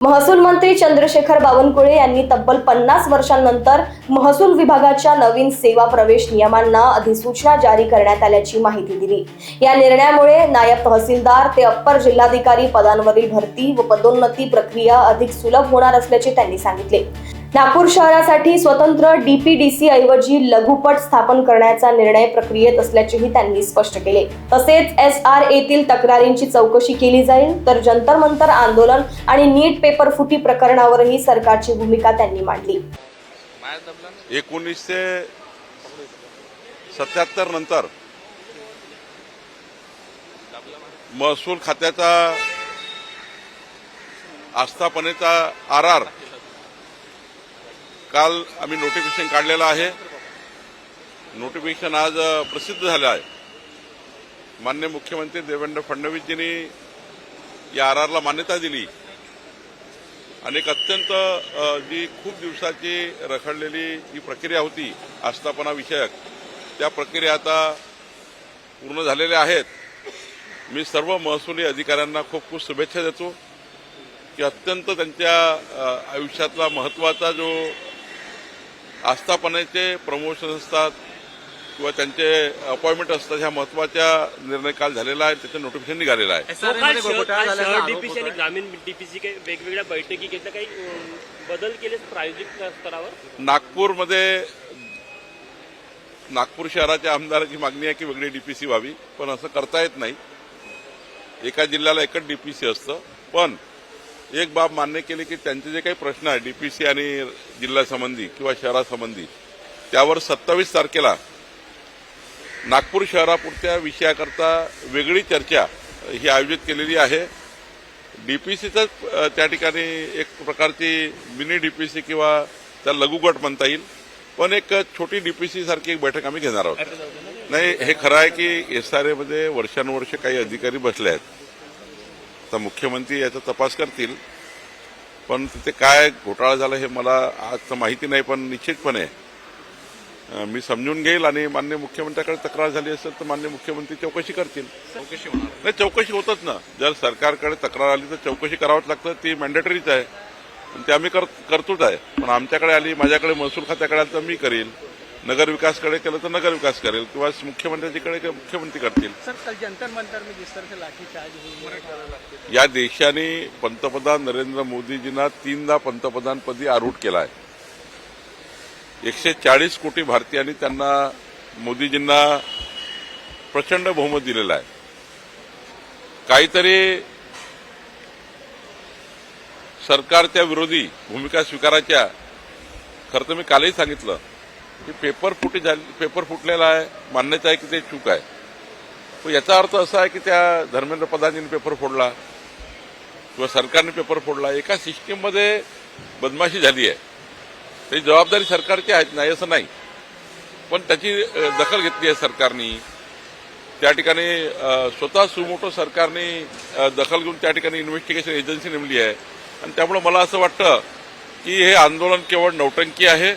महसूल मंत्री चंद्रशेखर बावनकुळे यांनी तब्बल 50 वर्षांनंतर महसूल विभागाच्या नवीन सेवा प्रवेश नियमांना अधिसूचना जारी करण्यात आल्याची माहिती दिली। या निर्णयामुळे नायब तहसीलदार ते अप्पर जिल्हाधिकारी पदांवरील भरती व पदोन्नती प्रक्रिया अधिक सुलभ होणार असल्याचे त्यांनी सांगितले। नागपूर शहरासाठी स्वतंत्र डीपीडीसी ऐवजी लघुपट स्थापन करण्याचा निर्णय प्रक्रियेत असल्याचेही त्यांनी स्पष्ट केले। तसेच SRAतील तक्रारींची चौकशी केली जाईल, तर जंतर मंतर आंदोलन आणि नीट पेपर फुटी प्रकरणावरही सरकारची भूमिका त्यांनी मांडली। 1977 नंतर महसूल खात्याचा आस्थापनेचा RR काल आम्ही नोटिफिकेशन काढलेलं आहे। नोटिफिकेशन आज प्रसिद्ध झालं आहे। माननीय मुख्यमंत्री देवेंद्र फडणवीसजींनी या RRला मान्यता दिली आणि एक अत्यंत जी खूप दिवसाची रखडलेली जी प्रक्रिया होती आस्थापना विषयक, त्या प्रक्रिया आता पूर्ण झालेल्या आहेत। मी सर्व महसुली अधिकाऱ्यांना खूप खूप शुभेच्छा देतो की अत्यंत त्यांच्या आयुष्यातला महत्त्वाचा जो आस्थापनेचे प्रमोशन असतात किंवा त्यांचे अपॉइंटमेंट असतात, ह्या महत्त्वाच्या निर्णय काल झालेला आहे, त्याचं नोटिफिकेशन निघालेलं आहे। शहर डीपीसी आणि ग्रामीण डीपीसी काही वेगवेगळ्या बैठकी घेतल्या, काही बदल केले प्रायोगिक स्तरावर? नागपूर शहराच्या आमदाराची मागणी आहे की वेगळी डीपीसी व्हावी, पण असं करता येत नाही। एका जिल्ह्याला एकच डीपीसी असतं। पण एक बाब मान्य केली की त्यांचे जे काही प्रश्न आहे डीपीसी आणि जिल्हा संबंधी किंवा शहरासंबंधी, त्यावर 27 तारखेला नागपूर शहरापुरत्या विषयाकरता वेगळी चर्चा ही आयोजित केलेली आहे। डीपीसीचं त्या ठिकाणी एक प्रकारची मिनी डीपीसी किंवा त्या लघुगट म्हणता येईल, पण एक छोटी डीपीसी सारखी एक बैठक आम्ही घेणार आहोत। नाही, हे खरं आहे की SRA मध्ये वर्षानुवर्ष काही अधिकारी बसले आहेत। आता मुख्यमंत्री याचा तपास करतील, पण तिथे काय घोटाळा झाला हे मला आज माहिती नाही, पण निश्चितपणे मी समजून घेईल आणि माननीय मुख्यमंत्र्याकडे तक्रार झाली असेल तर माननीय मुख्यमंत्री चौकशी करतील। नाही, चौकशी होतच ना। जर सरकारकडे तक्रार आली तर चौकशी करावंच लागतं, ती मॅन्डेटरीच आहे, ते आम्ही करतोच आहे। पण आमच्याकडे आली, माझ्याकडे महसूल खात्याकडे आली तर मी करील, नगर विकासकडे केलं तर नगर विकास करेल किंवा मुख्यमंत्र्यांकडे मुख्यमंत्री करतील। सर, कल जंतर मंतर में जिस तरह से लाठीचार्ज हुई, या देशाने पंतप्रधान नरेंद्र मोदीजींना 3दा पंतप्रधानपदी आरूढ केला आहे। 140 कोटी भारतीयांनी त्यांना मोदीजींना प्रचंड बहुमत दिलेलं आहे। काहीतरी सरकारच्या विरोधी भूमिका स्वीकारायच्या। खरं तर मी कालही सांगितलं की पेपर फुटलेला आहे, मान्यता आहे की ते चूक आहे, पण याचा अर्थ असा आहे की त्या धर्मेंद्र प्रधानजींनी पेपर फोडला किंवा सरकारने पेपर फोडला। एका सिस्टीममध्ये बदमाशी झाली आहे, त्याची जबाबदारी सरकारची आहे, नाही असं नाही, पण त्याची दखल घेतली आहे सरकारने। त्या ठिकाणी स्वतः सुमोटो सरकारने दखल घेऊन त्या ठिकाणी इन्व्हेस्टिगेशन एजन्सी नेमली आहे। आणि त्यामुळे मला असं वाटतं की हे आंदोलन केवळ नौटंकी आहे।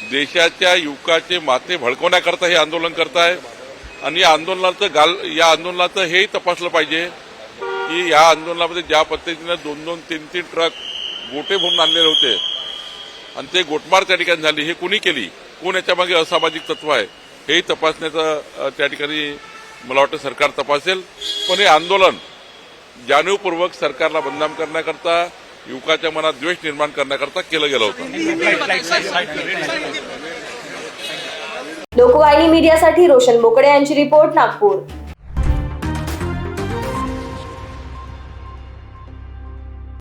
देशाच्या युवकाचे माथे भडकवण्याकरता हे आंदोलन करताय आणि या आंदोलनाचं हेही तपासलं पाहिजे की या आंदोलनामध्ये ज्या पद्धतीने 2-2, 3-3 ट्रक गोटे भरून आणलेले होते आणि ते गोटमार त्या ठिकाणी झाली, हे कुणी केली, कोण याच्या मागे असामाजिक तत्व आहे, हेही तपासण्याचं त्या ठिकाणी मला वाटतं सरकार तपासेल। पण हे आंदोलन जाणीवपूर्वक सरकारला बदनाम करण्याकरता, युवकाच्या मनात द्वेष निर्माण करण्याकरता केलं गेलं होतं। लोकवाहिनी मीडियासाठी रोशन बोकडे यांची रिपोर्ट, नागपूर।